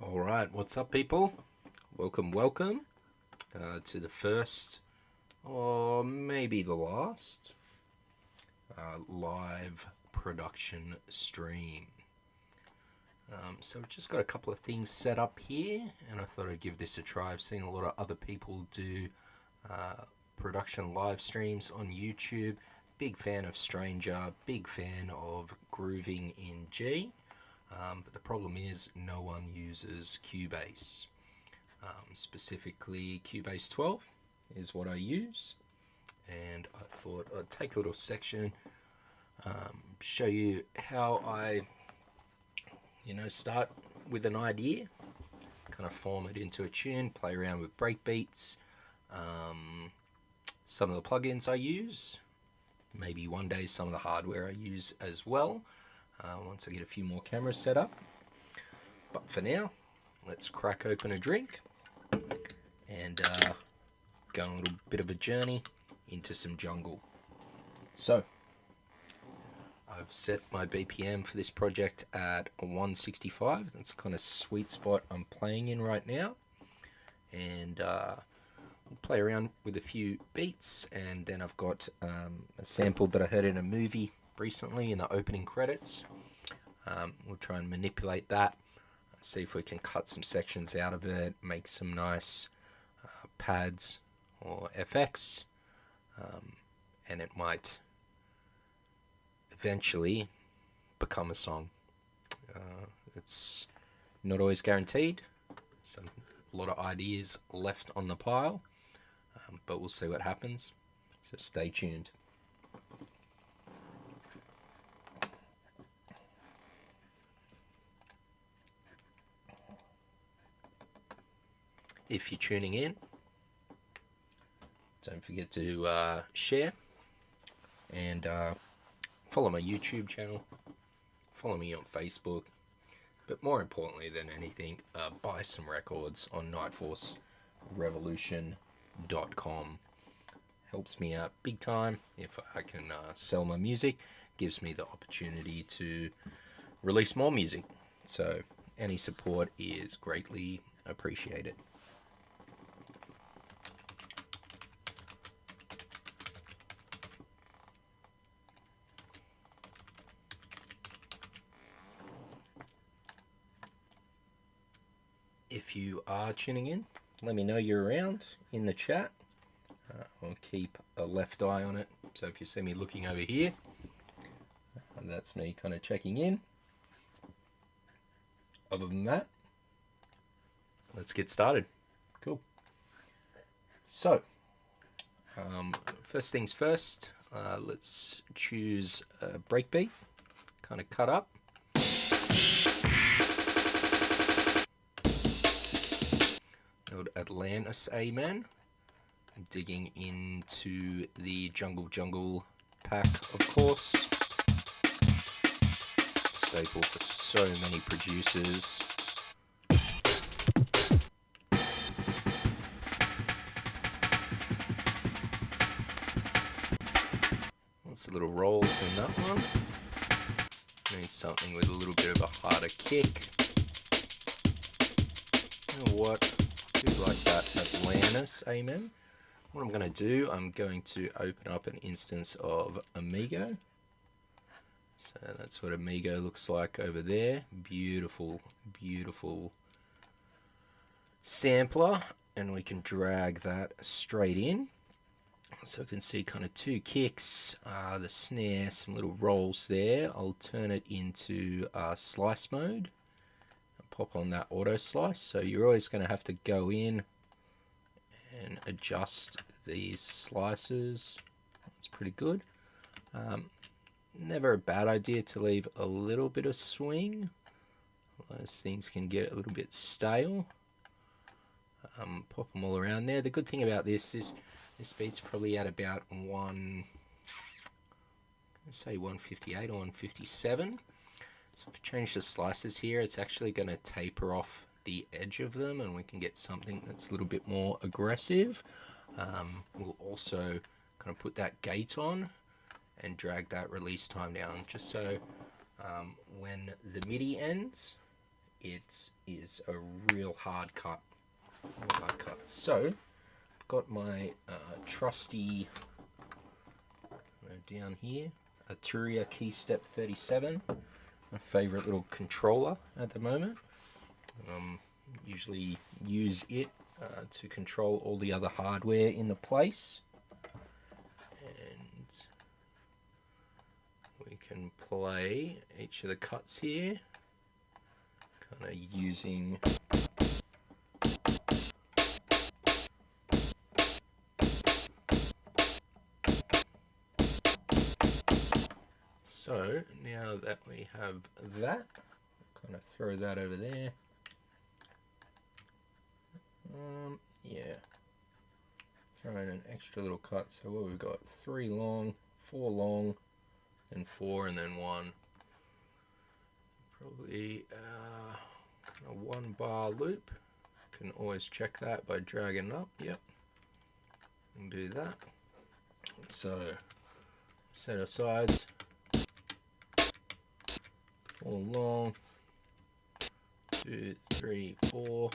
Alright, what's up people? Welcome to the first, or maybe the last, live production stream. So we've just got a couple of things set up here, and I thought I'd give this a try. I've seen a lot of other people do production live streams on YouTube. Big fan of Stranger, big fan of grooving in G. But the problem is no one uses Cubase. Specifically Cubase 12 is what I use, and I thought I'd take a little section, show you how I start with an idea, kind of form it into a tune, play around with breakbeats, some of the plugins I use, maybe one day some of the hardware I use as well, once I get a few more cameras set up. But for now, let's crack open a drink and go on a little bit of a journey into some jungle. So, I've set my BPM for this project at 165. That's the kind of sweet spot I'm playing in right now. And we'll play around with a few beats, and then I've got a sample that I heard in a movie recently in the opening credits. We'll try and manipulate that, see if we can cut some sections out of it, make some nice pads or FX, and it might eventually become a song. It's not always guaranteed. A lot of ideas left on the pile, but we'll see what happens, so stay tuned. If you're tuning in, don't forget to share and follow my YouTube channel, follow me on Facebook, but more importantly than anything, buy some records on nightforcerevolution.com. Helps me out big time if I can sell my music, gives me the opportunity to release more music, so any support is greatly appreciated. If you are tuning in, let me know you're around in the chat. I'll keep a left eye on it, so if you see me looking over here, that's me kind of checking in. Other than that, let's get started. Cool. So, first things first, let's choose a breakbeat, kind of cut up. Atlantis Amen, digging into the Jungle pack, of course, staple for so many producers. Lots of little rolls in that one. Need something with a little bit of a harder kick. You know what? Like that Atlantis Amen. What I'm going to do, I'm going to open up an instance of Amigo. So that's what Amigo looks like over there. Beautiful, beautiful sampler, and we can drag that straight in. So you can see kind of two kicks, the snare, some little rolls there. I'll turn it into slice mode. Pop on that auto slice, so you're always going to have to go in and adjust these slices. That's pretty good. Never a bad idea to leave a little bit of swing. Those things can get a little bit stale. Pop them all around there. The good thing about this is this beat's probably at about 158 or 157. So if we change the slices here, it's actually going to taper off the edge of them, and we can get something that's a little bit more aggressive. We'll also kind of put that gate on and drag that release time down, just so when the MIDI ends, it is a real hard cut. So I've got my trusty down here, Arturia Keystep 37, my favorite little controller at the moment. Usually use it to control all the other hardware in the place, and we can play each of the cuts here, kind of using so now that we have that, kind of throw that over there. Yeah, throw in an extra little cut. So what we've got, 3 long, 4 long, and 4, and then 1. Probably kind of 1 bar loop. Can always check that by dragging up. Yep, and do that. So set our sides. 4 long, 2, 3, 4.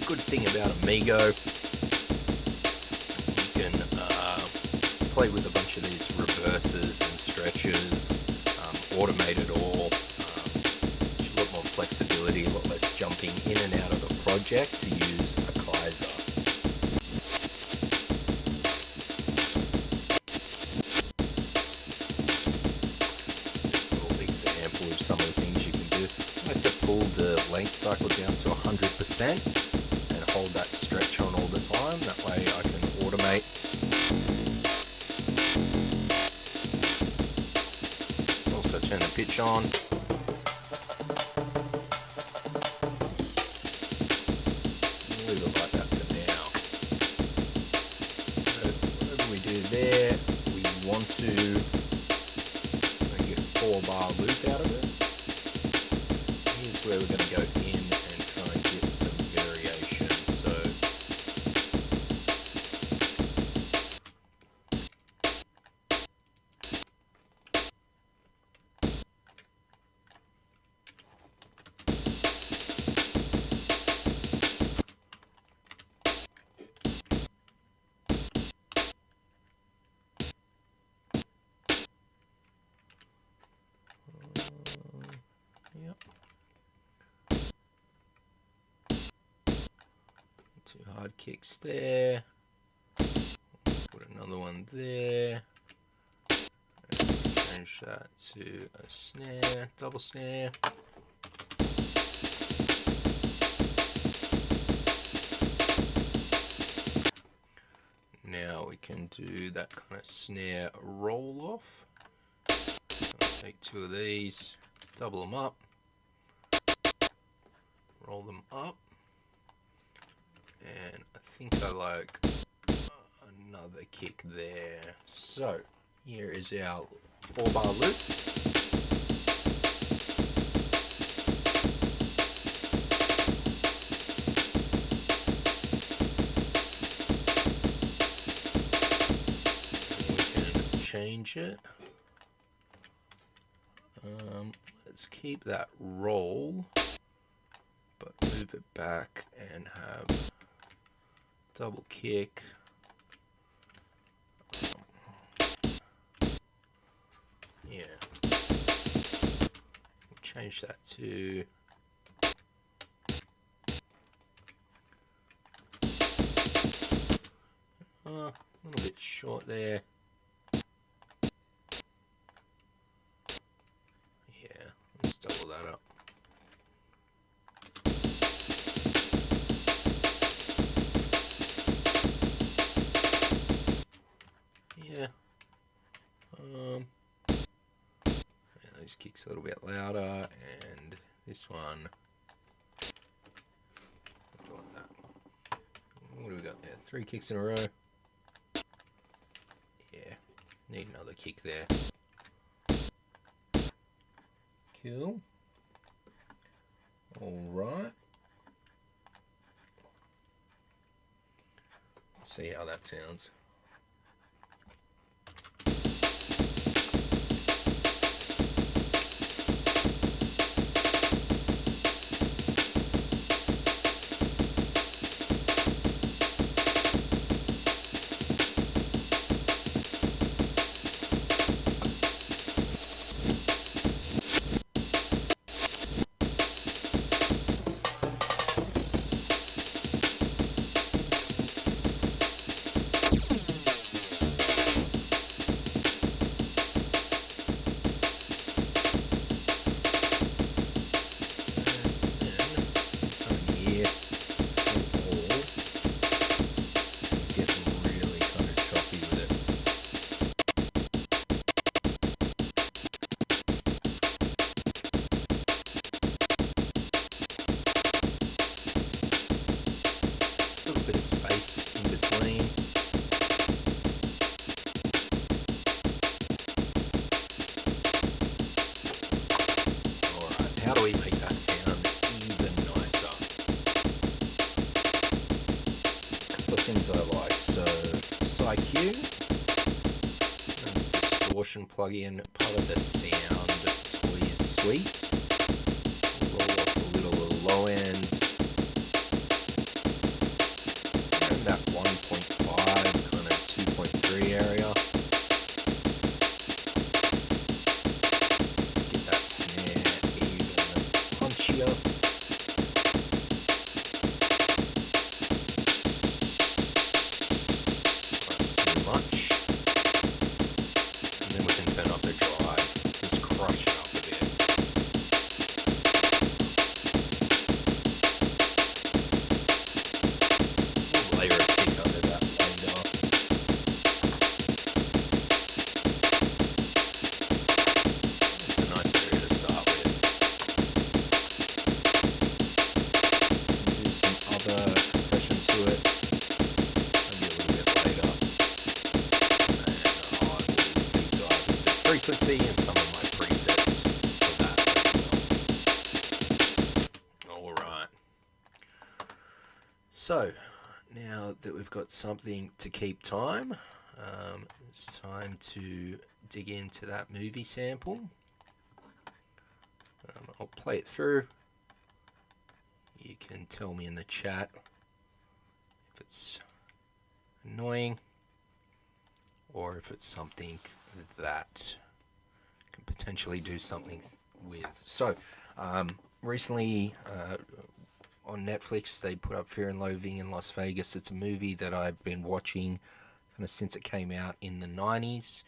Good thing about Amigo, you can play with a bunch of these reverses and stretches, automate it all, a lot more flexibility, a lot less jumping in and out of the project to use a Kaiser. Just a little example of some of the things you can do. I like to pull the length cycle down to 100%. Hold that stretch on all the time, that way I can automate. Also turn the pitch on. Leave it like that for now. So whatever we do there, we want to get a 4 bar loop out of it. Here's where we're going to go in and try and get some variation. Yep. 2 hard kicks there. Put another one there. And change that to a snare, double snare. Now we can do that kind of snare roll off. I'll take 2 of these, double them up, roll them up, and I think I like another kick there. So here is our 4 bar loop. Change it. Let's keep that roll, but move it back and have double kick. Yeah. We'll change that to a little bit short there. Let's double that up. Yeah. These kicks a little bit louder, and this one. Like that. What do we got there? 3 kicks in a row. Need another kick there. Cool. Alright. See how that sounds. Space in between. Alright, how do we make that sound even nicer? A couple of things I like. So, SiQ, distortion plugin, part of the Sound Toys suite. Roll off a little low end. That 1.5 kind of 2.3 area. Get that snare even punchier. That's too much. And then we can turn up the drive. Just crush it up a bit. Layer of kick under that later. It's a nice area to start with. Do some other compression to it, maybe a little bit later. And I will deep dive into frequency and some of my presets for that as well. Alright. So, now that we've got something to keep time, it's time to dig into that movie sample. I'll play it through. You can tell me in the chat if it's annoying or if it's something that can potentially do something with. So, recently on Netflix they put up Fear and Loathing in Las Vegas. It's a movie that I've been watching kind of since it came out in the 90s.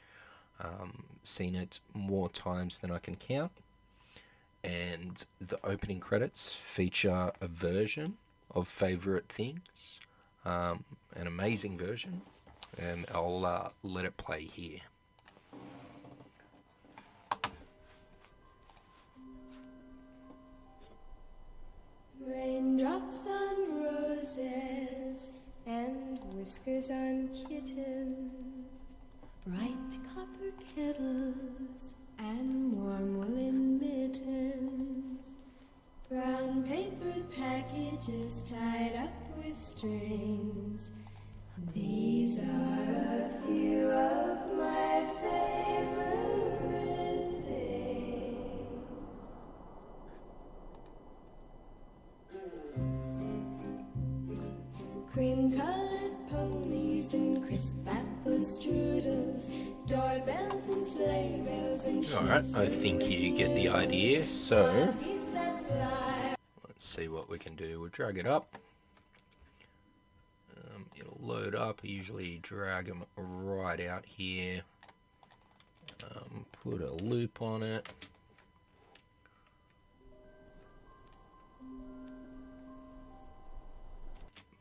Seen it more times than I can count. And the opening credits feature a version of Favorite Things, an amazing version, and I'll let it play here. Raindrops on roses and whiskers on kittens, bright copper kettles and warm woolen mittens, brown papered packages tied up with strings. These are a few of my favorite things. Cream-colored ponies and crisp apple strudels, doorbells and sleigh bells and Alright, I think you get the idea. So, let's see what we can do. We'll drag it up. It'll load up. I usually drag them right out here. Put a loop on it.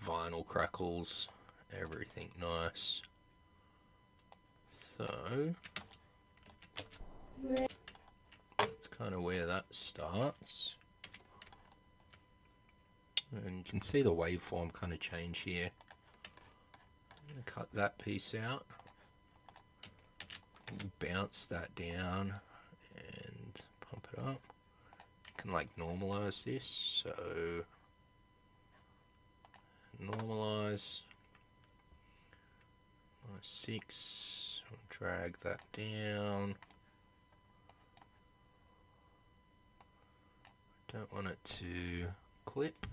Vinyl crackles, everything nice. So that's kind of where that starts. And you can see the waveform kind of change here. I'm going to cut that piece out. bounce that down and pump it up. You can like normalize this, so normalize -6, I'll drag that down. Don't want it to clip,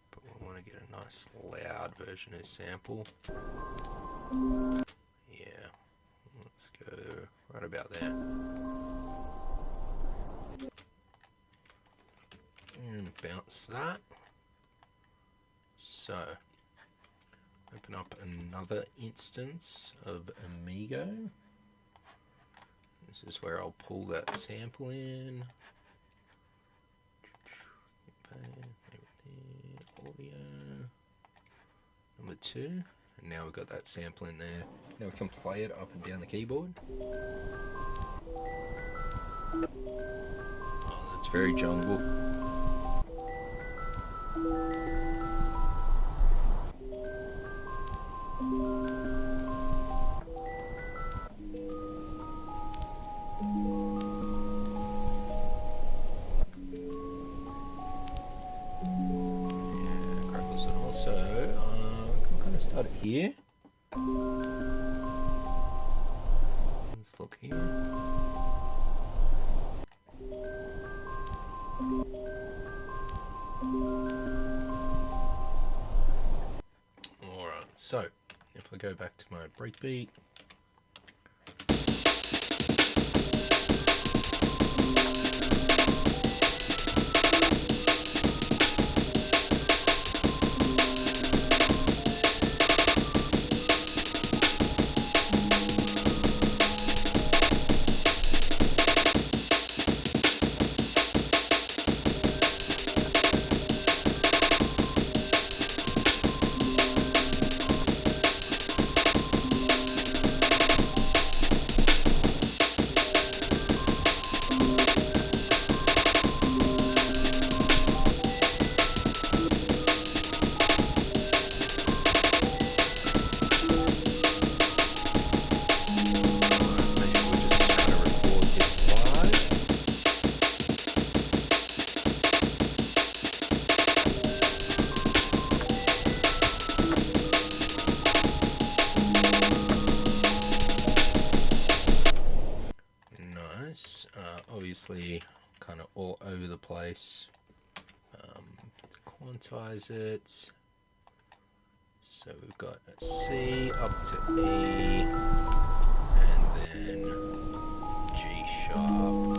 but we want to get a nice loud version of sample. Yeah, let's go right about there. And bounce that. So, open up another instance of Amigo. This is where I'll pull that sample in. Audio number 2, and now we've got that sample in there. Now we can play it up and down the keyboard. Oh, that's very jungle. So, can kind of start it here. Let's look here. Alright, so if I go back to my breakbeat. Obviously kind of all over the place. Quantize it. So we've got a C up to E and then G sharp.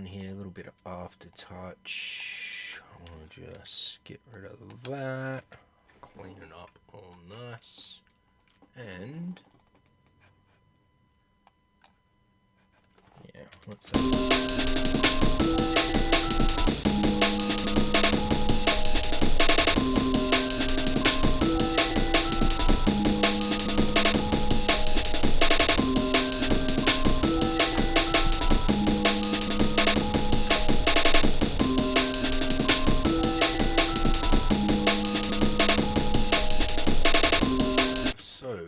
on here, a little bit of aftertouch. I'll just get rid of that, clean it up all nice, and yeah, let's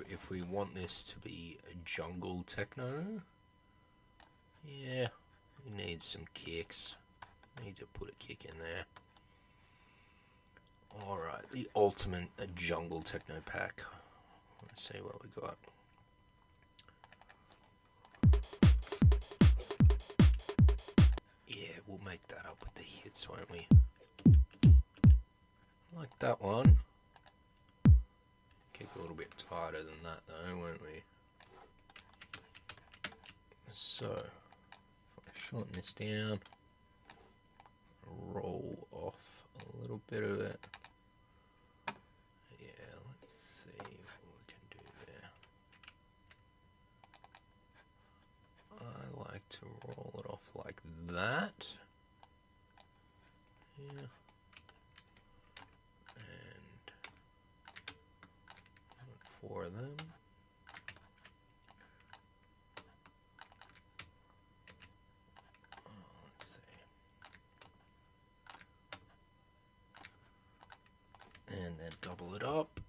if we want this to be a jungle techno, yeah, we need some kicks. Need to put a kick in there. Alright, the ultimate jungle techno pack. Let's see what we got. Yeah, we'll make that up with the hits, won't we? Like that one. Keep a little bit tighter than that though, won't we? So, if I shorten this down, roll off a little bit of it. Yeah, let's see what we can do there. I like to roll it off like that. Yeah. For them. Let's see. And then double it up.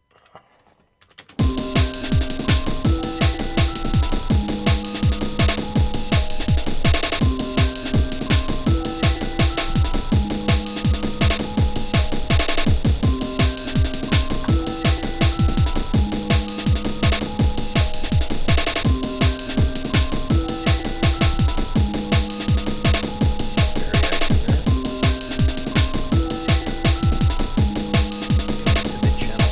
Channel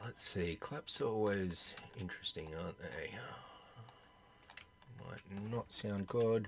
let's see, claps are always interesting, aren't they? Might not sound good.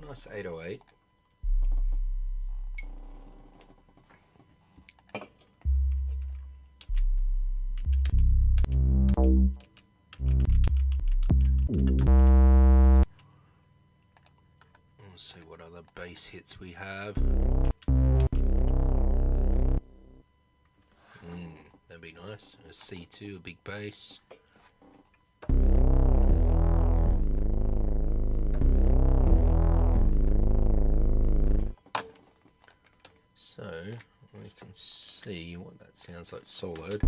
Nice 808. Let's see what other bass hits we have. That'd be nice. A C2, a big bass. So we can see what that sounds like soloed.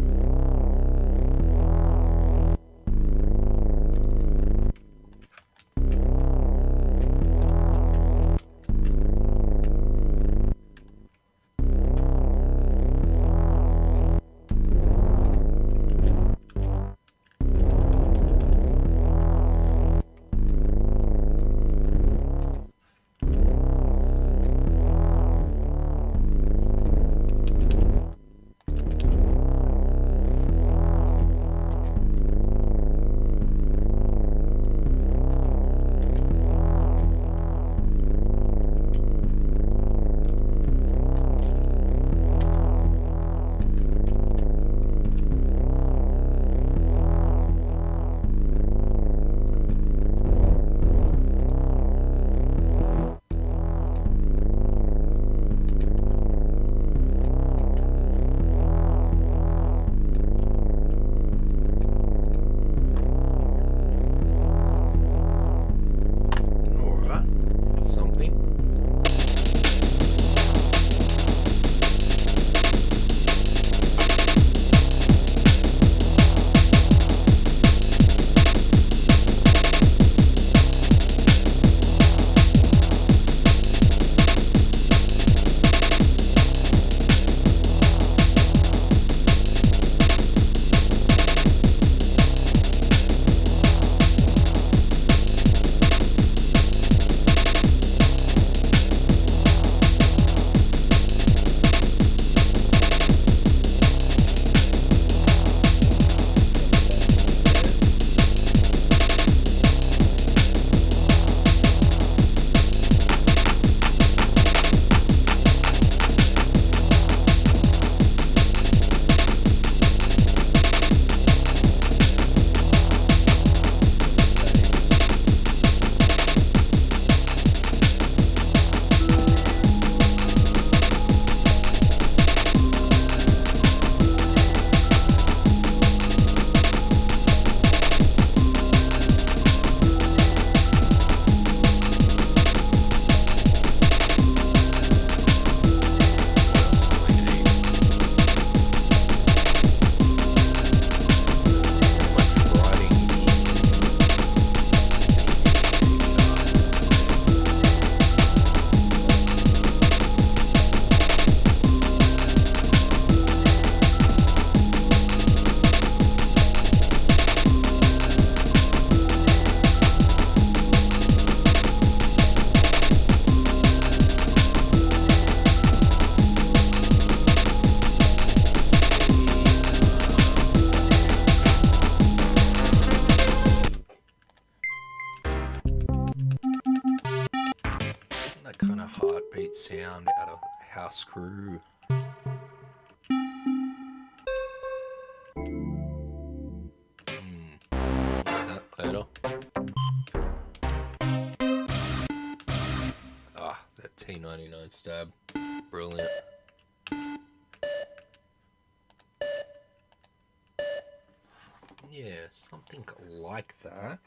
house screw. Is that better? Ah, that T99 stab. Brilliant. Yeah, something like that.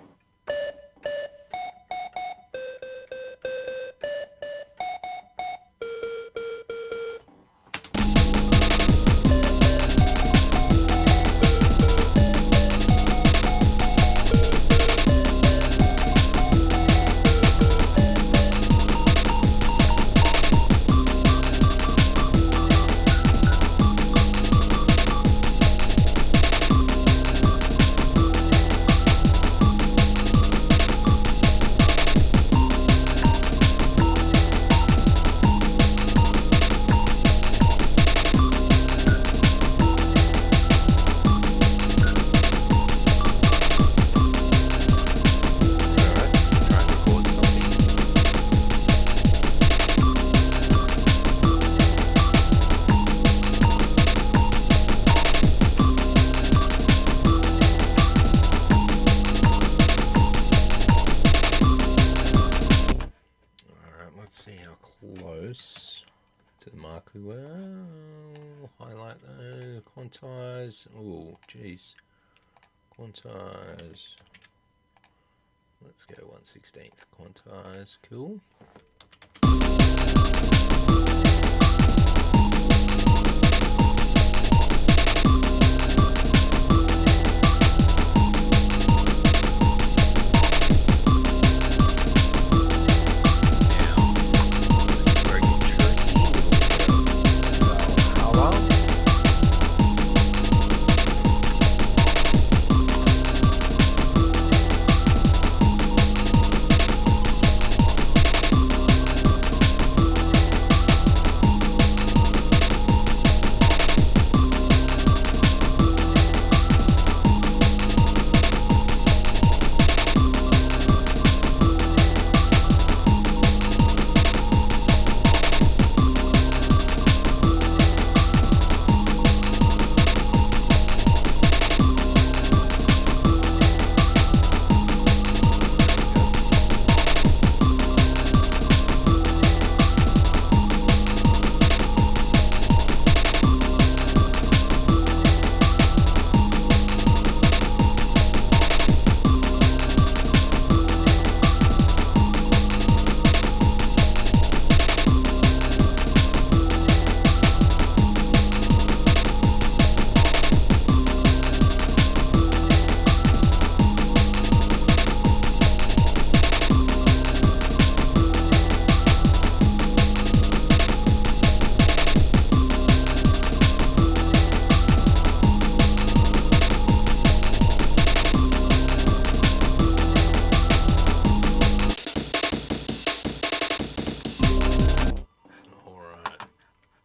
Let's see how close to the mark we were. Highlight those, quantize. Oh, geez. Quantize. Let's go 1/16th. Quantize. Cool.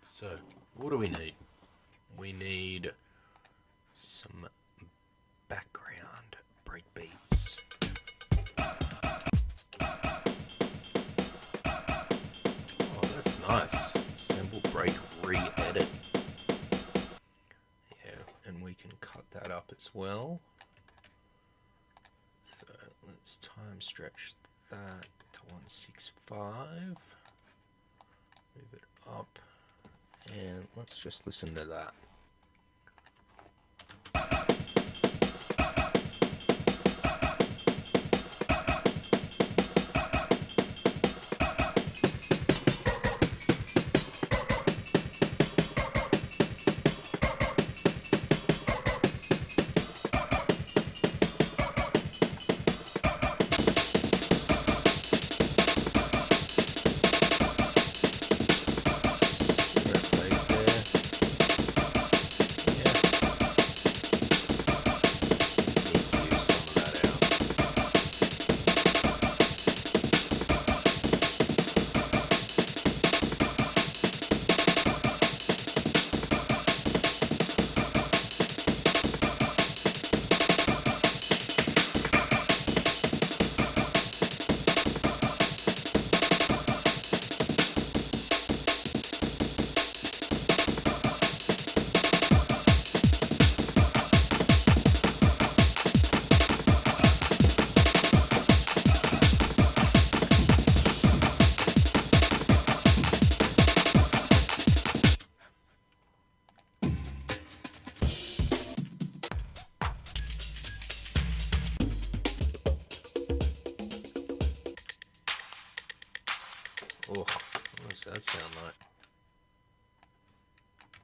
So, what do we need? We need some background breakbeats. Oh, that's nice. Assemble, break, re-edit. Yeah, and we can cut that up as well. So, let's time stretch that to 165. Move it up. And let's just listen to that.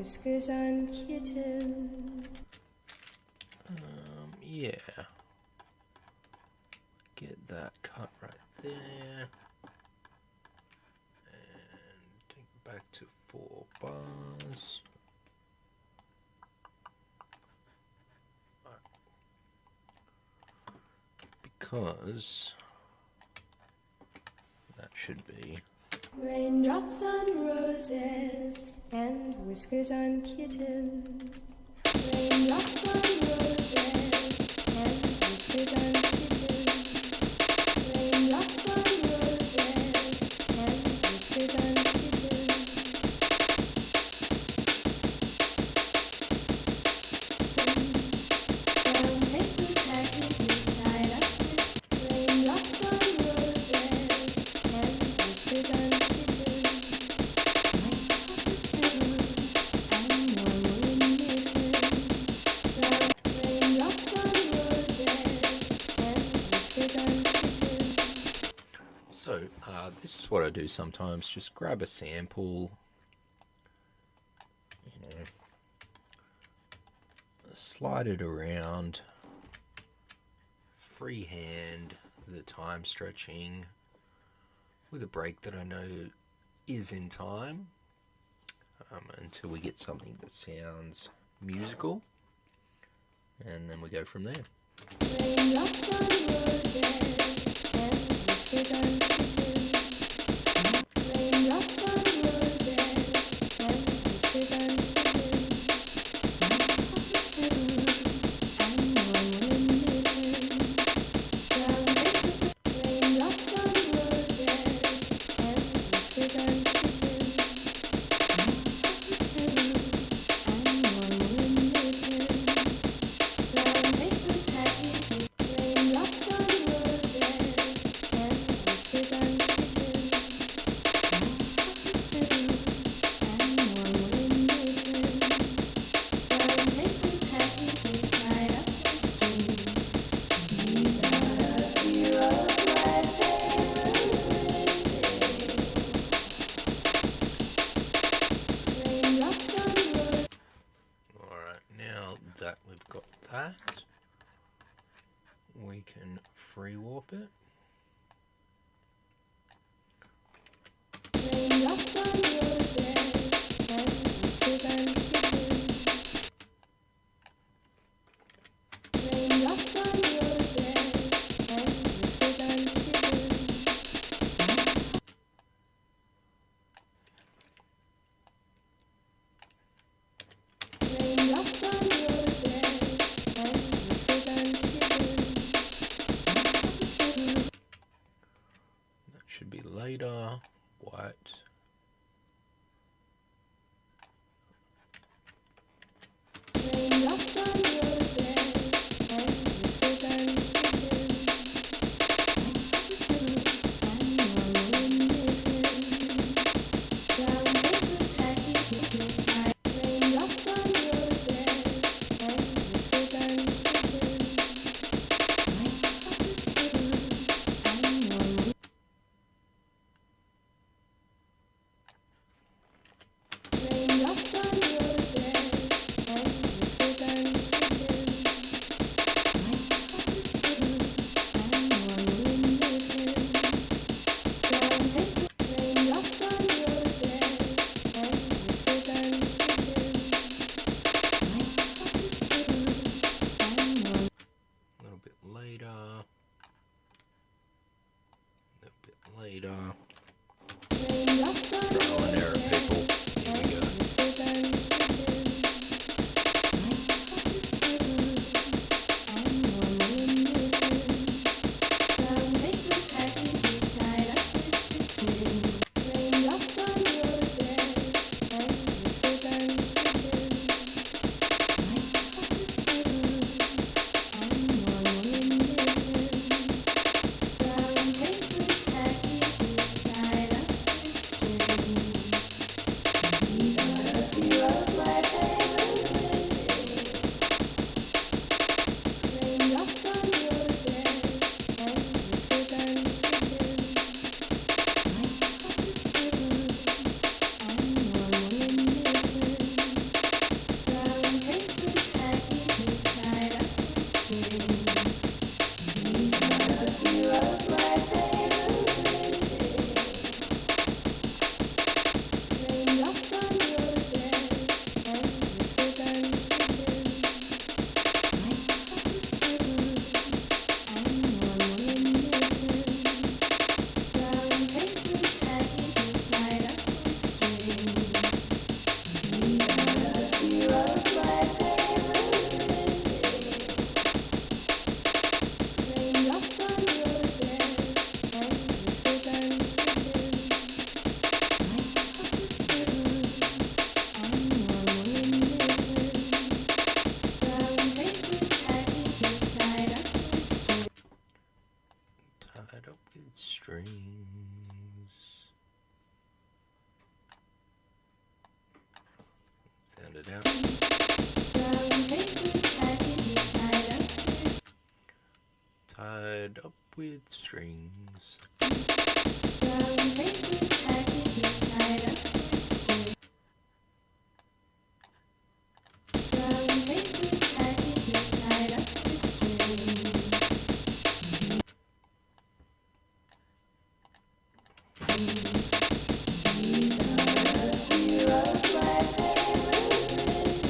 whiskers on kittens. Yeah. Get that cut right there. And take it back to 4 bars. Because that should be. Raindrops on roses and whiskers on kittens. Raindrops on roses and whiskers on kittens. Raindrops on roses and whiskers on kittens. Brown paper packages tied up with raindrops on roses and whiskers on kittens. White cotton petals and warm woolen mittens. Brown raindrops on roses and whiskers on kittens. So, this is what I do sometimes. Just grab a sample, slide it around, freehand the time stretching with a break that I know is in time, until we get something that sounds musical, and then we go from there. Raindrops on roses and whiskers on kittens. Raindrops on roses and whiskers on kittens. White cotton petals and warm woolen mittens. Brown paper. Raindrops on roses and whiskers on kittens. White cotton petals and warm woolen mittens. Brown paper packages. Raindrops on roses and whiskers on round it out. Brown paper packages Tied up with strings. brown paper packages tied up with string. Brown paper packages tied up with string. These are a few of my favorite things.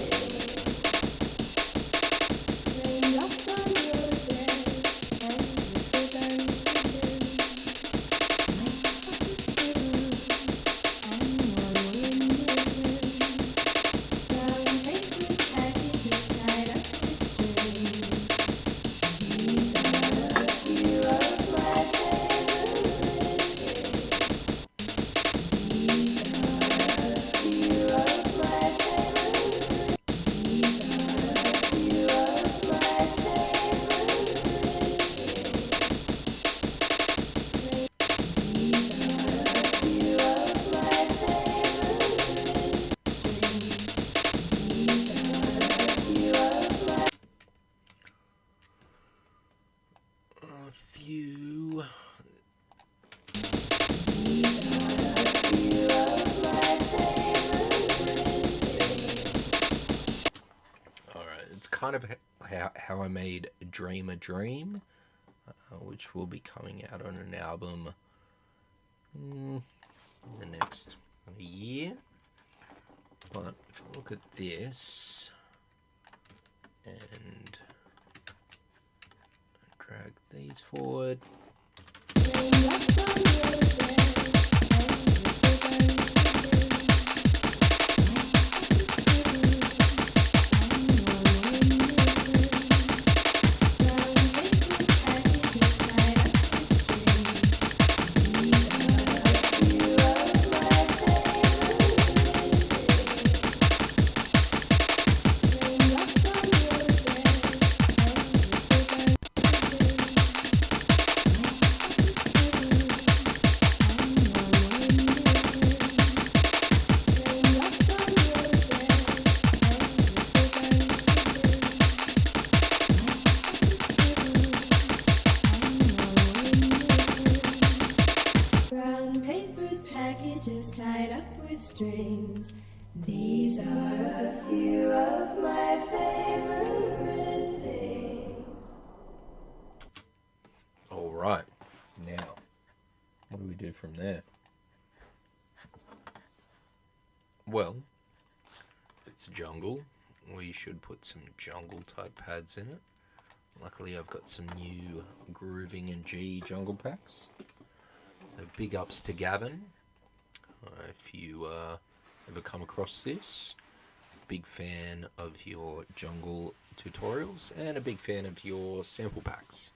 Raindrops on roses and whispers unspoken. Like pocket pillows and warm woolen mittens. Brown paper packages tied up with string. These are a few of my favorite things. These are a few of my favorite. These are a few of my favorite things. These are a few of my favorite things. These are a few of my. A few. These are a few of my favorite things. Alright, it's kind of how I made Dream a Dream, which will be coming out on an album in the next year. But if I look at this and drag these forward, Raindrops on roses and whispers unspoken. Like pocket pillows and warm woolen mittens. Brown paper packages tied up with string. These are a few of my favorite things. Raindrops on roses and whispers unspoken. Brown paper packages tied up with strings. These are a few of my favorite things. alright, now, what do we do from there? Well, if it's jungle, we should put some jungle type pads in it. Luckily I've got some new grooving and G jungle packs. So big ups to Gavin. If you ever come across this, big fan of your jungle tutorials and a big fan of your sample packs.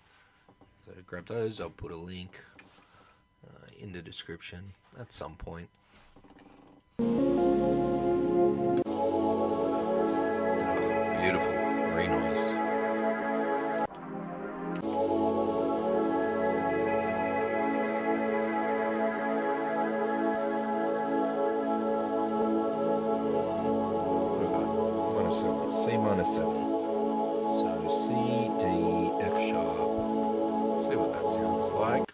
So grab those, I'll put a link in the description at some point. Oh, beautiful, very nice. C minor 7. So C, D, F sharp. Let's see what that sounds like.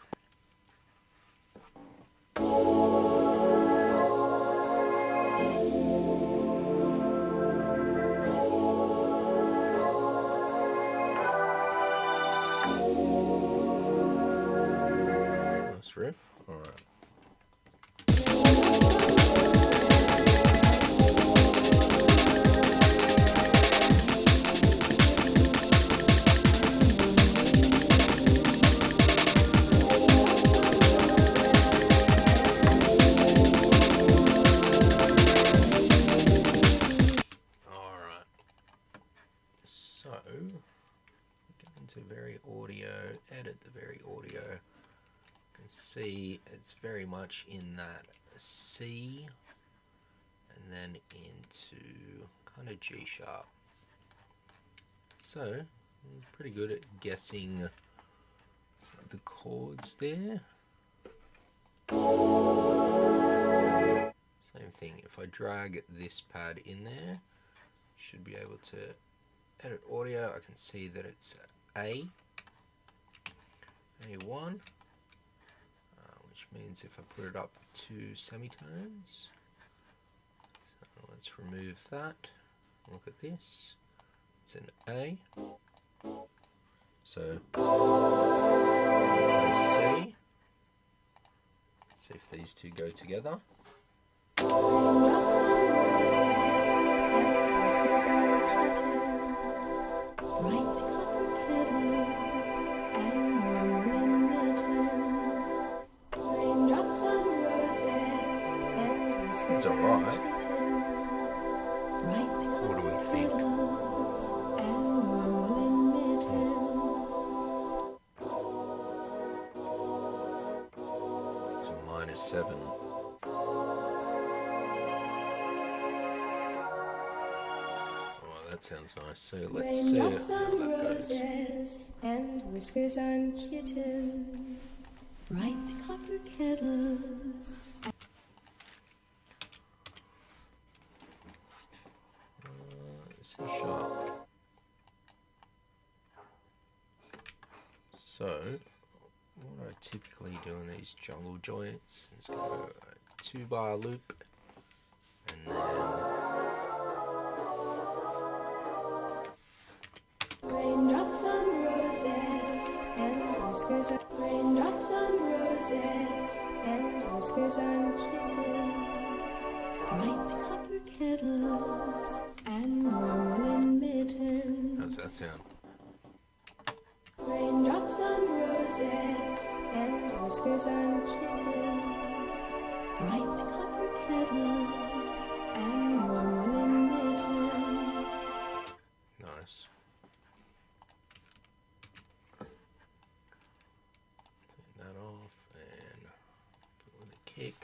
Nice riff. Alright. So, get into very audio, edit the very audio. You can see it's very much in that C and then into kind of G sharp. So, I'm pretty good at guessing the chords there. Same thing, if I drag this pad in there, should be able to edit audio. I can see that it's A1, which means if I put it up 2 semitones, so let's remove that. Look at this, it's an A. So play C. See if these two go together. Raindrops on roses and whiskers on kittens, bright copper kettles and warm woolen mittens. Raindrops on roses and whiskers It's on alright. kittens, bright What do we copper think? kettles and warm woolen mittens. It's a -7. Oh, that sounds nice. So let's see Raindrops how on that goes. roses and whiskers on kittens, bright copper kettles. C sharp. So, what I typically do in these jungle joints is go a 2-bar loop and then Raindrops on roses and whiskers on raindrops on roses and whiskers on kittens, bright copper kettles and warm woolen mittens. how's that sound? Raindrops on roses and whiskers on kittens, bright copper kettles and warm woolen mittens. Nice. Turn that off and put with a kick.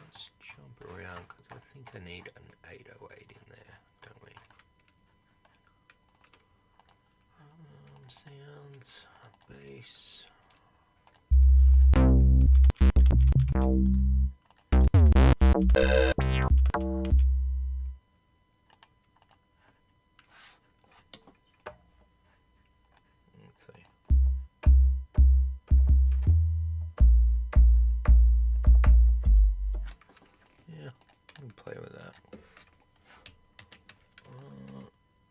Let's jump around because I think I need an 808 in there, don't we? Sounds, bass. Let's see. Yeah, we can play with that.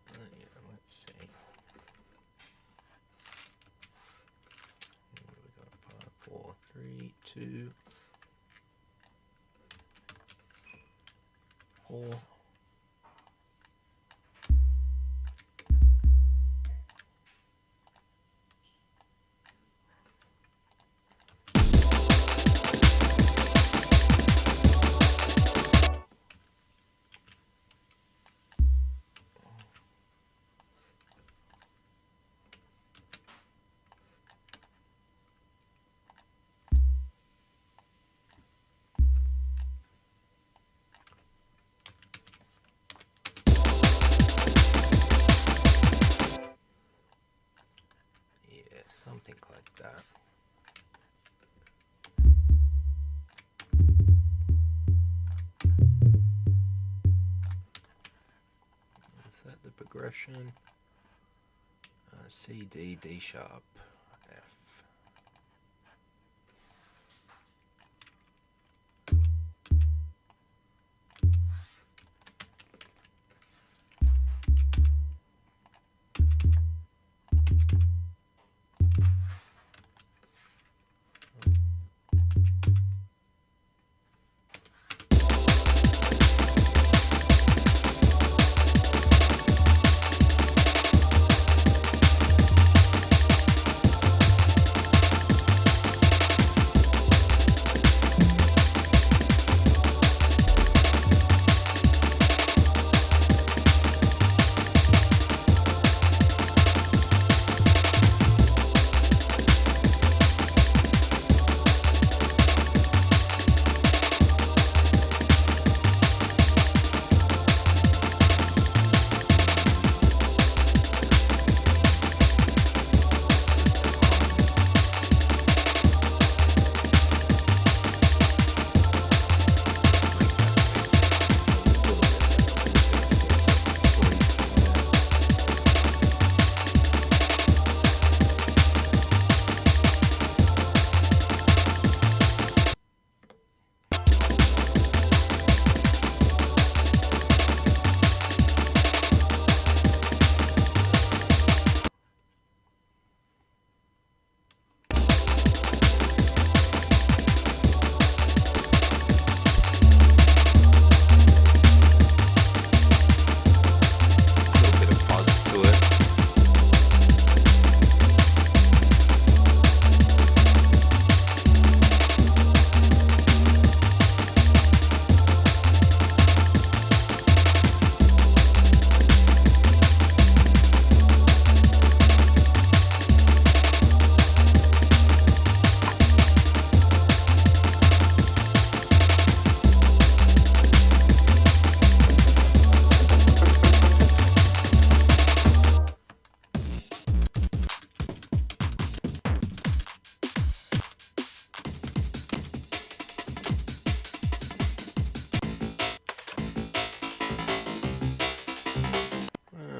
Yeah, let's see. What do we got? 5, 4, 3, 2, 4. progression. C, D, D sharp, F.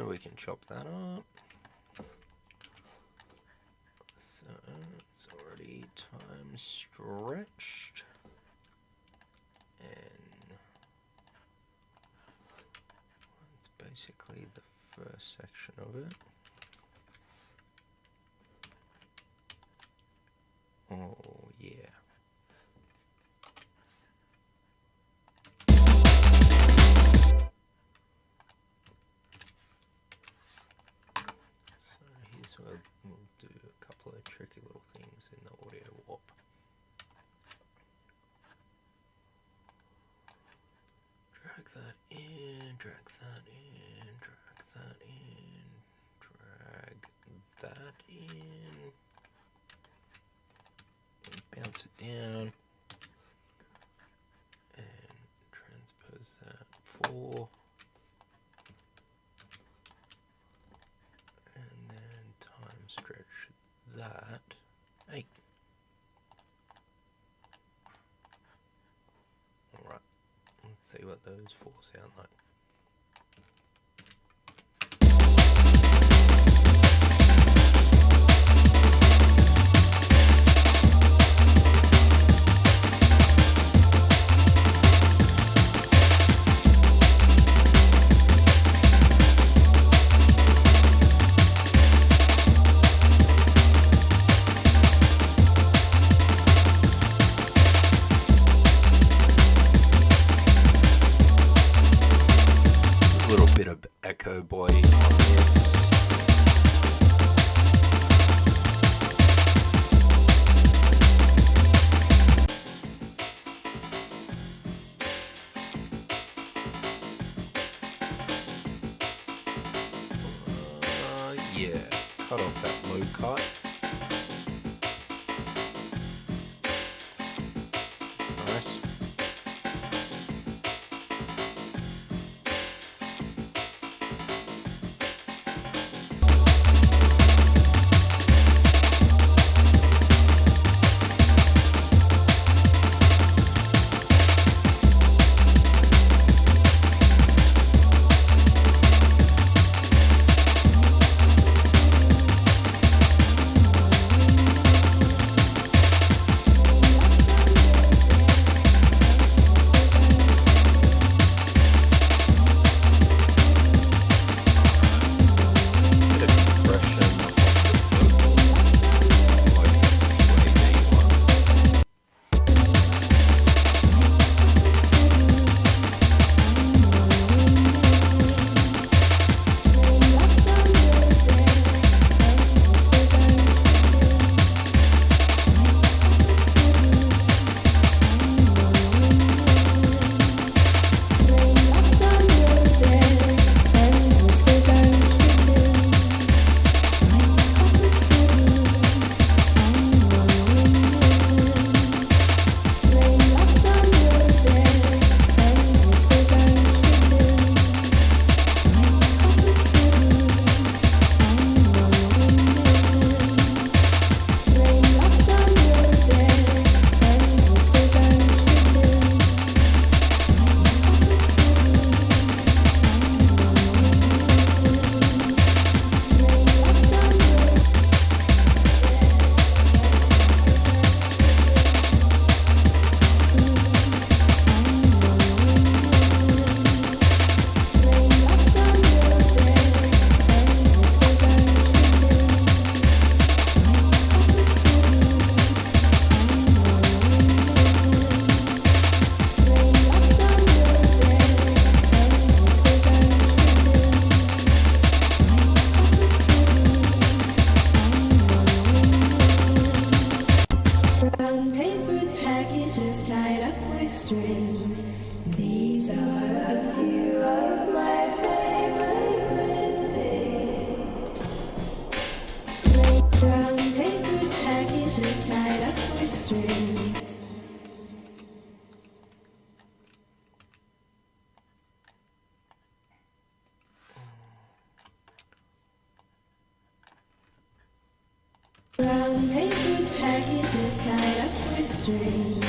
We can chop that up. So it's already time stretched. And it's basically the first section of it. Oh yeah. So here's where we'll do a couple of tricky little things in the audio warp. Drag that in, drag that in, drag that in, drag that in, and bounce it down, and transpose that 4, and then time stretch that 8. Alright, let's see what those 4 sound like. Bit of echo boy on this. Yeah, cut off that low cut. It's nice. strings. These are a few of my favorite things. Brown paper packages tied up with strings. Brown paper packages tied up with strings.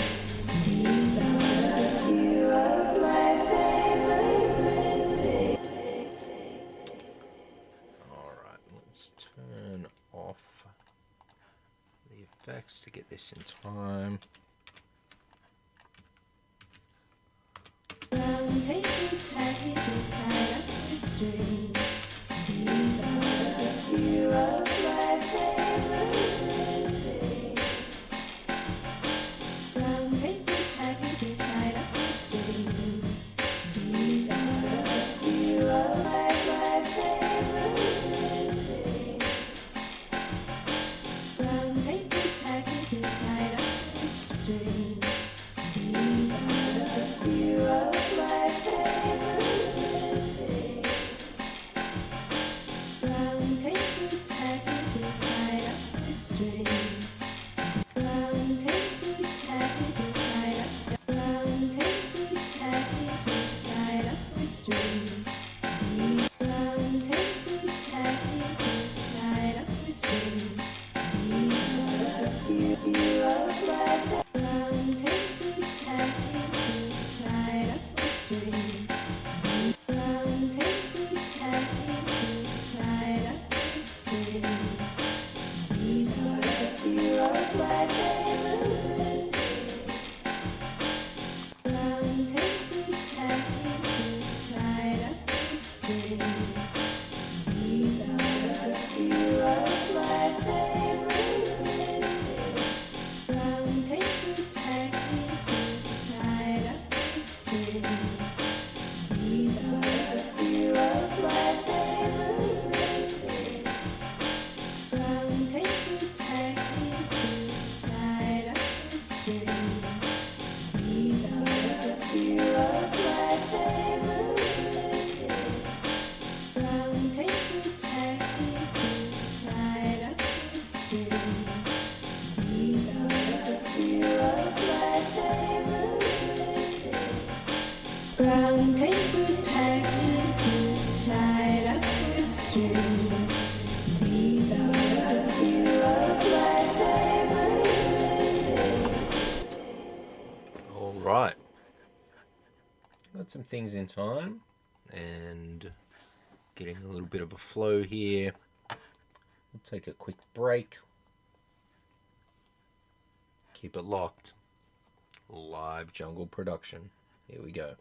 These are a few of my favorite things. Alright, let's turn off the effects to get this in time. Brown paper packages tied up with strings. These are a few of my favorite things. Brown paper packages tied up with strings. These are a few of my favorite things. Brown paper packages tied up with strings. These are a few of my favorite things. Brown paper packages tied up with strings. Brown paper packages tied up. Brown paper packages tied up with strings. These brown paper packages tied up with strings. These are a few of my brown paper packages tied up with strings. Brown paper packages tied up with strings. These are a few of my favorite things. Brown paper packages tied up with strings. These are a few of my favorite things. Brown paper packages tied up with strings. These are a few of my favorite things. Brown paper packages tied up with strings. These are a few of my favorite things. Brown paper packages tied up with strings. These are a few of my favorite things. Brown paper packages tied up with strings. These are a few of my favorite things. Alright. Got some things in time and getting a little bit of a flow here. We'll take a quick break. Keep it locked. Live jungle production. Here we go.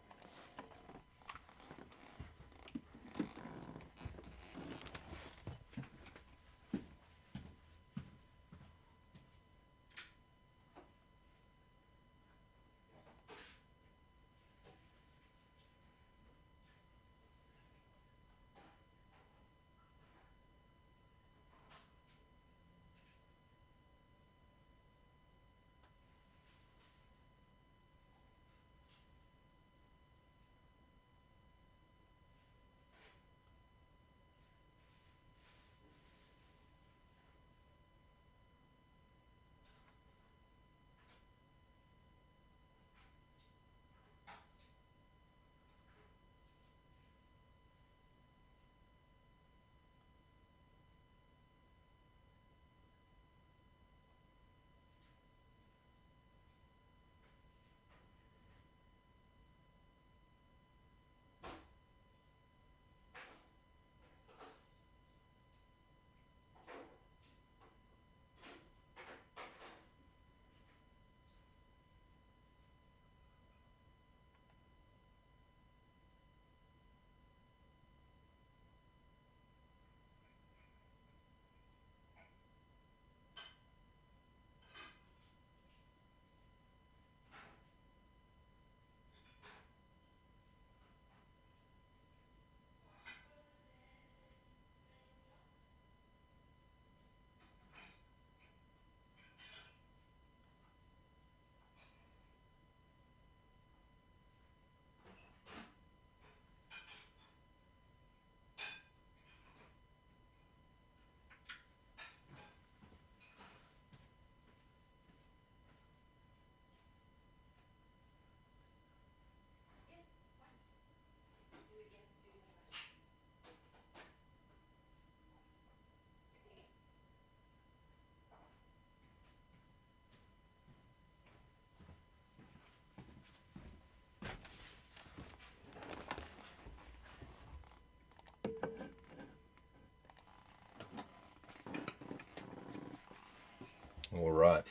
All right.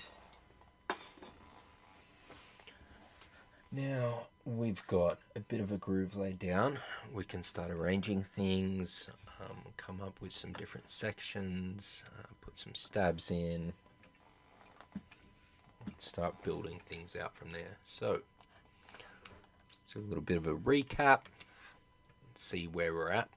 Now we've got a bit of a groove laid down. We can start arranging things, come up with some different sections, put some stabs in, start building things out from there. So, let's do a little bit of a recap, see where we're at.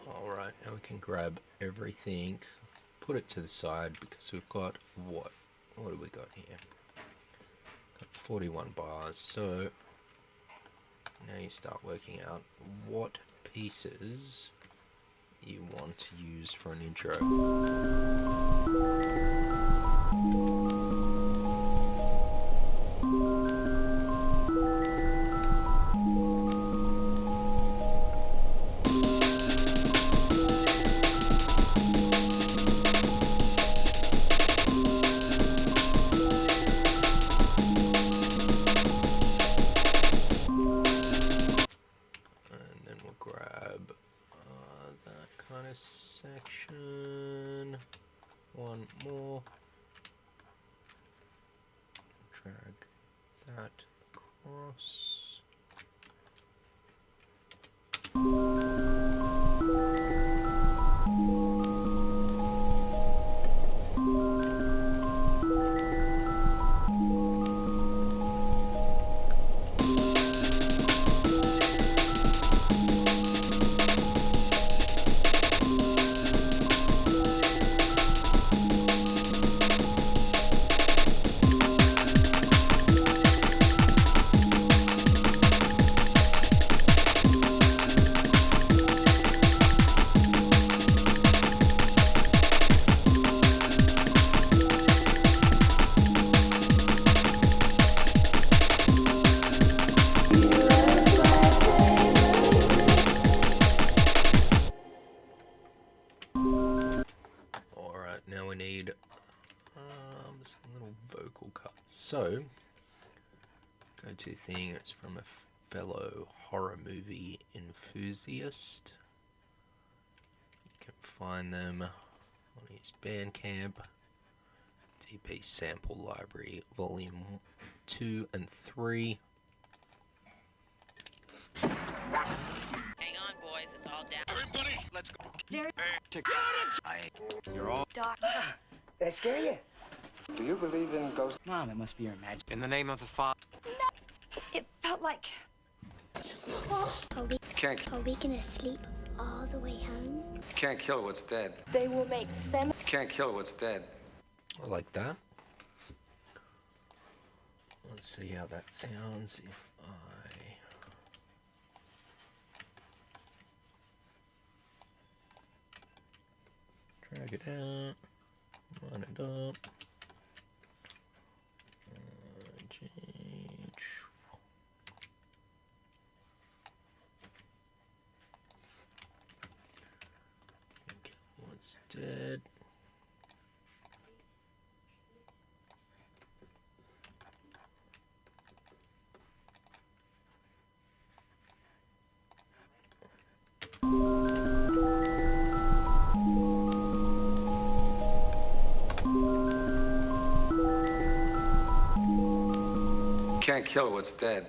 Alright, now we can grab everything, put it to the side because we've got what do we got here? Got 41 bars, so now you start working out what pieces you want to use for an intro. Section, one more, drag that across. Now we need some little vocal cuts. So, go-to thing, it's from a fellow horror movie enthusiast. You can find them on his Bandcamp, TP Sample Library, Volume 2 and 3. Hang on, boys, it's all down. Everybody, let's go. You're all Doc. Did I scare you? Do you believe in ghosts? Mom, it must be your imagination. In the name of the Father. It felt like. Are we gonna sleep all the way home? You can't kill what's dead. They will make them. You can't kill what's dead. I like that. Let's see how that sounds if I drag it out, line it up, change. What's dead? You can't kill what's dead.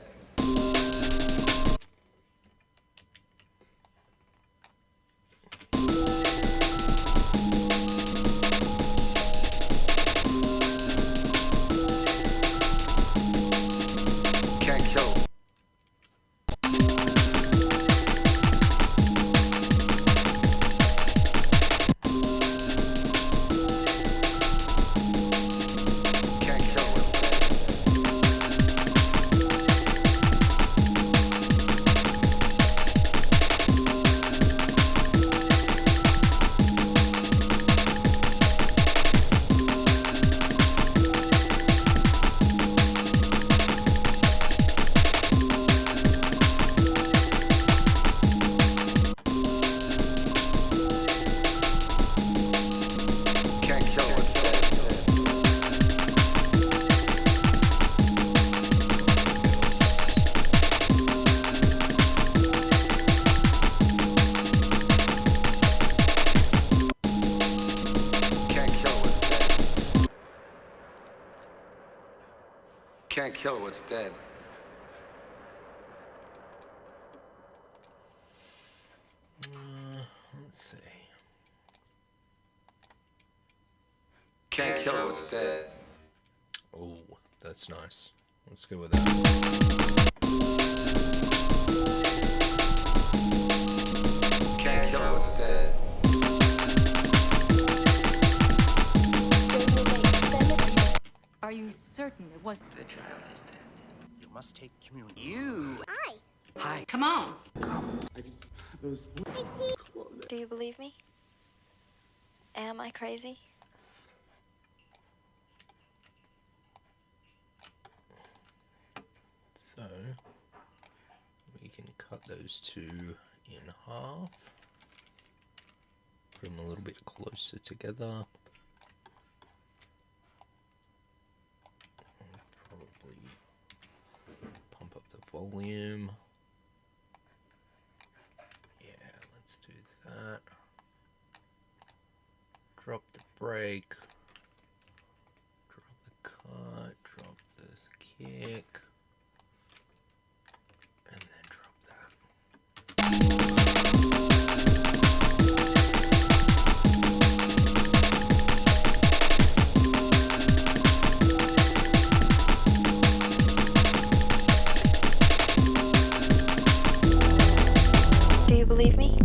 kill what's dead. Let's see. Can't kill what's dead. Oh, that's nice. Let's go with that. Can't kill what's dead. Are you certain it was? The child is dead. You must take communion. You. Hi. Hi. Come on. Do you believe me? Am I crazy? So we can cut those two in half. Put them a little bit closer together. And probably pump up the volume. Yeah, let's do that. Drop the brake. Drop the cut. Drop this kick. And then drop that. Do you believe me?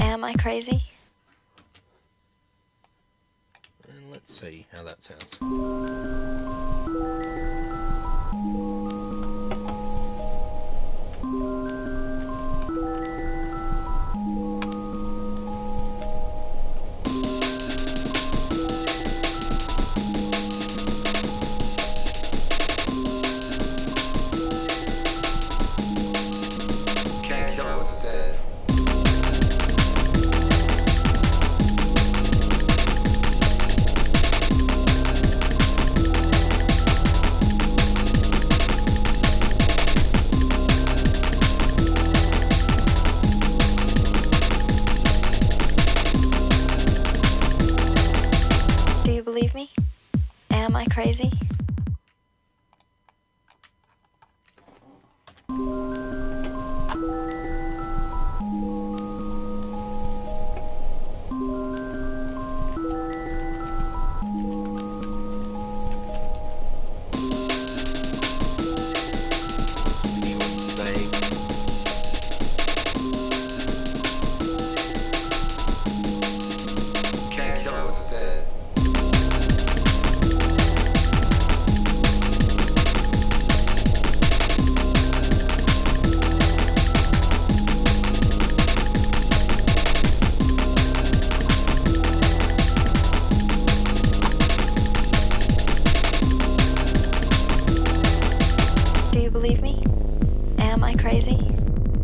Am I crazy? And let's see how that sounds. Can't kill what's dead. Do you believe me? Am I crazy? Let's make sure you save. Can't kill what's dead. Do you believe me? Am I crazy?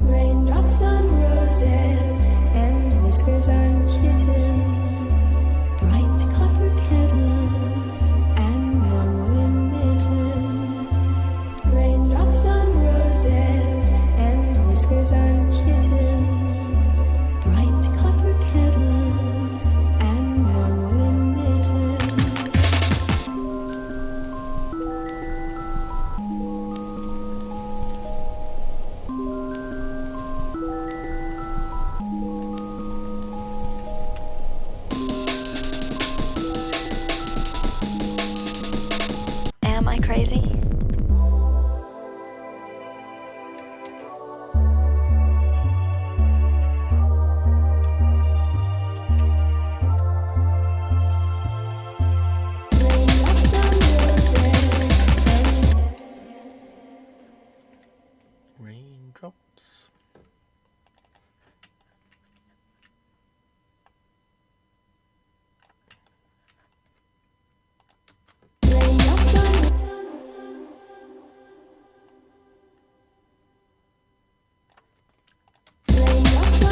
Raindrops on roses and whiskers on kittens. Bright copper kettles and woolen mittens. Raindrops on roses and whiskers on kittens. Bright copper kettles and woolen mittens. Am I crazy? Raindrops on roses and Raindrops. raindrops on raindrops on raindrops on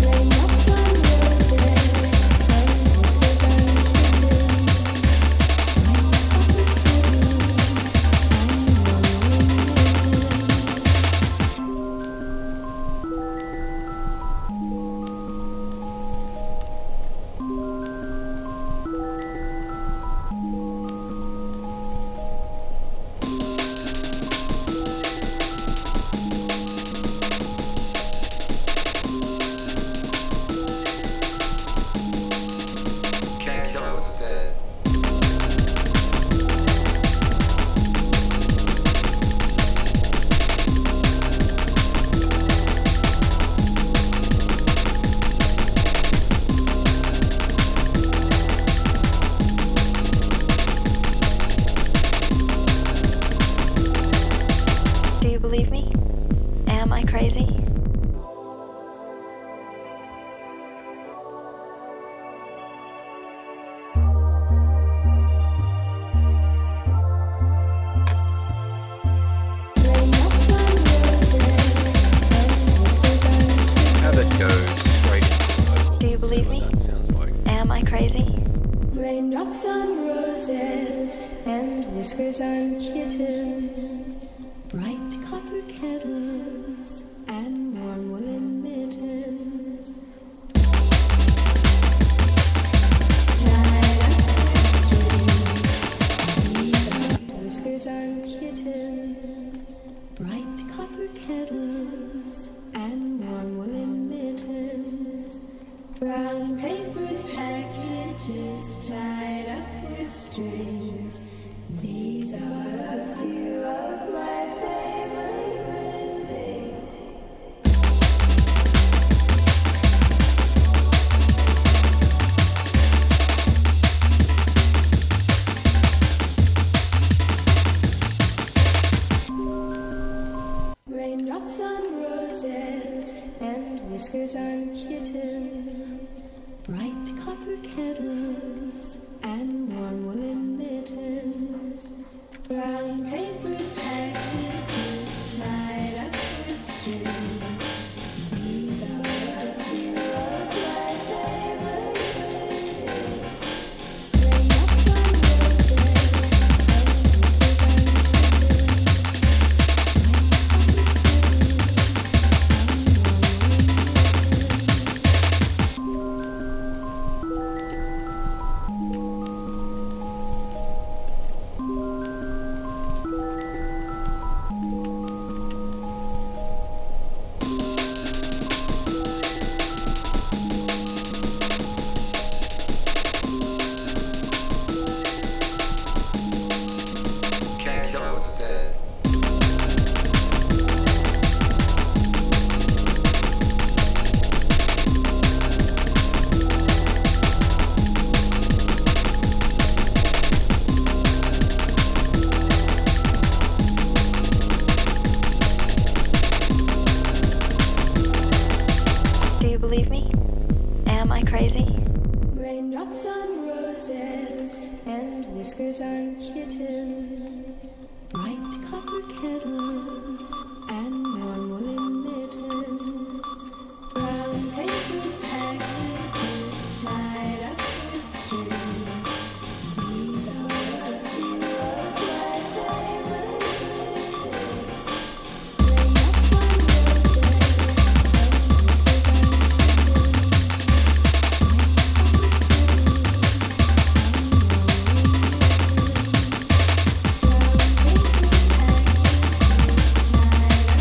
raindrops on roses and whiskers on kittens. Raindrops on roses and whiskers on kittens, bright copper kettles and warm woolen mittens. Tied up with strings, whiskers on kittens, bright copper kettles and warm woolen mittens. Brown papered packages tied up with strings. These are a few of my favorite things. Raindrops on roses and whiskers on kittens, bright copper kettles and warm woolen mittens. Brown paper packages tied up with strings. These are a few of my favorite things. Raindrops on roses and whiskers on Can't kill it, what's it said? Do you believe me? Am I crazy? Raindrops on roses and whiskers on kittens, bright copper kettles and warm woolen mittens. Brown paper packages tied up with strings. These are a few of my favorite things. Raindrops on roses and whiskers on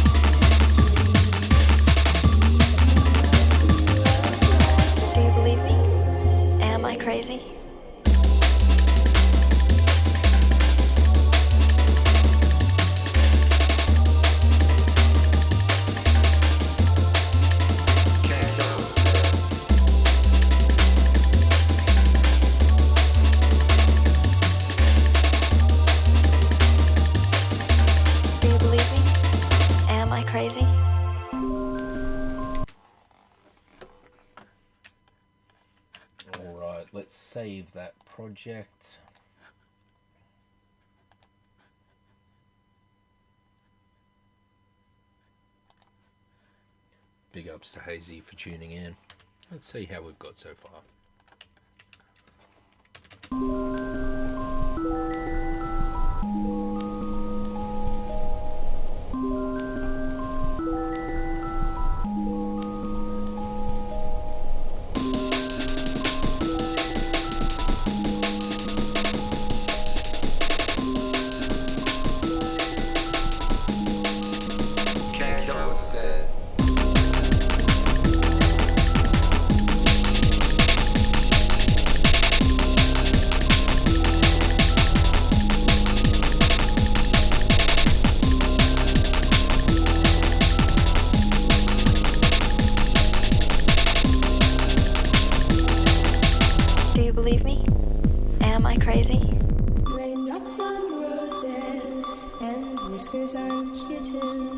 kittens. Do you believe me? Am I crazy? Can't kill it, what's it said? Do you believe me? Am I crazy? Alright, let's save that project. Big ups to Hazy for tuning in. Let's see how we've got so far. Can't kill it, what's it said? Do you believe me? Am I crazy? Raindrops on roses and whiskers on kittens,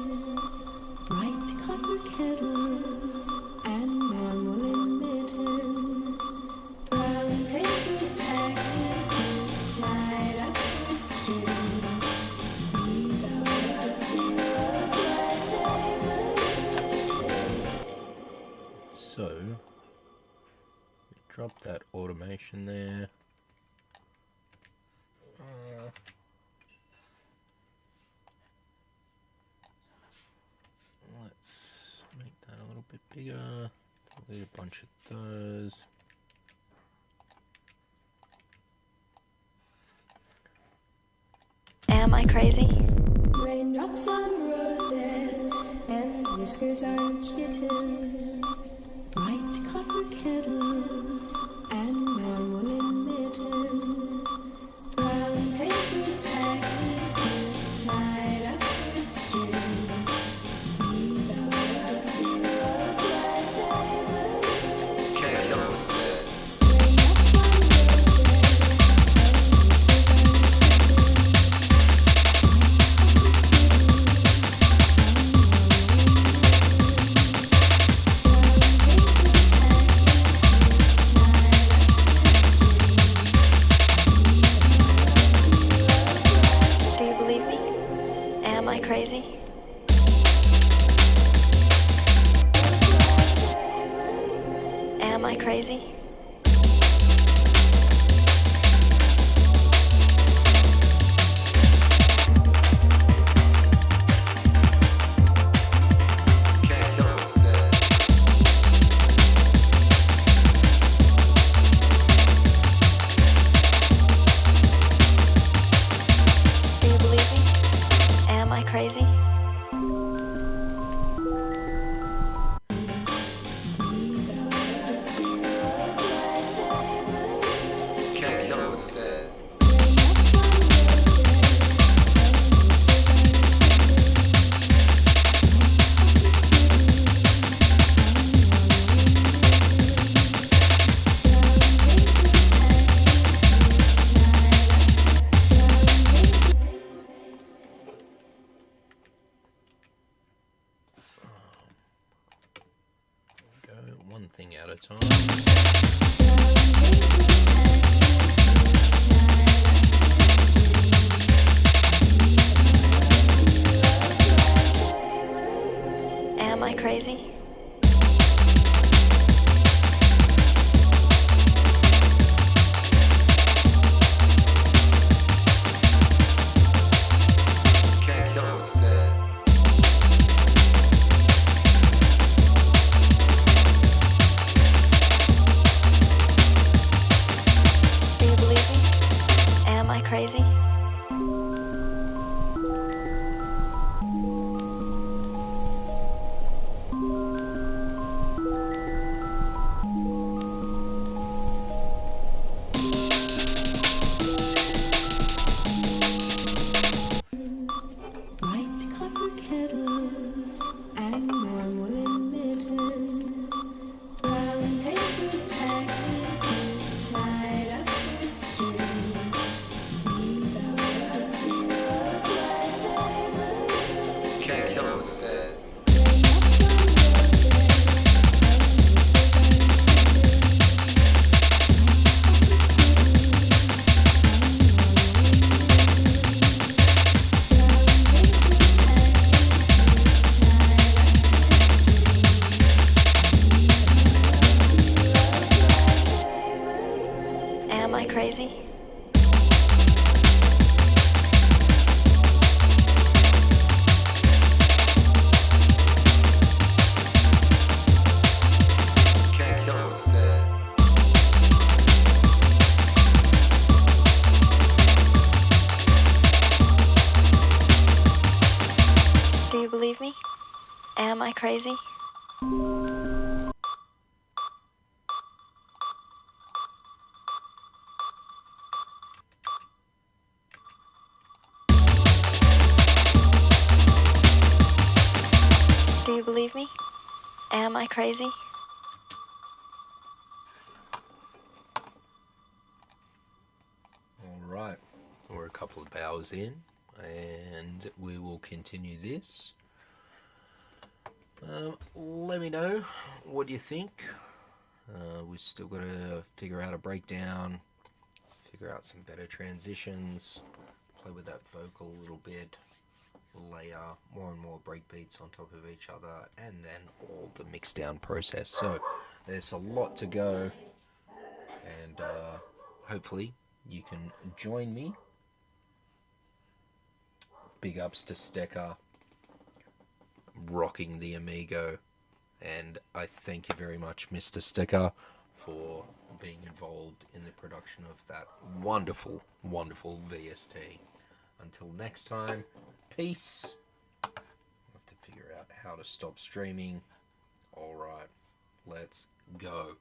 bright copper kettles and warm woolen mittens. Brown paper packages tied up with strings. These are a few of my favorite things. So, drop that automation there. do a bunch of those. Am I crazy? Raindrops on roses and whiskers on kittens, white cotton kettles and warm woolen mittens, brown paper packages tied up with string. These are a few of my favorite Can't tell what's said. raindrops on roses and whiskers on kittens. Do you believe me? Am I crazy? Am I crazy? Can't tell what's said. Do you believe me? Am I crazy? Can't tell what's said. Go one thing at a time. Am I crazy? Can't tell what's said. Do you believe me? Am I crazy? White cotton kettles and warm woolen mittens, brown paper packages tied up with string. These are a few of my favorite Can't tell what's said. raindrops on roses Am I crazy? Can't tell what's said. Do you believe me? Am I crazy? Do you believe me? Am I crazy? All right, we're a couple of hours in, and we will continue this. Let me know what you think. We've still got to figure out a breakdown, figure out some better transitions, play with that vocal a little bit, layer more and more breakbeats on top of each other, and then all the mix down process. So there's a lot to go, and hopefully you can join me. Big ups to Stecker, rocking the Amigo And I thank you very much, Mr. Sticker, for being involved in the production of that wonderful, wonderful VST. Until next time, peace. I have to figure out how to stop streaming. Alright, let's go.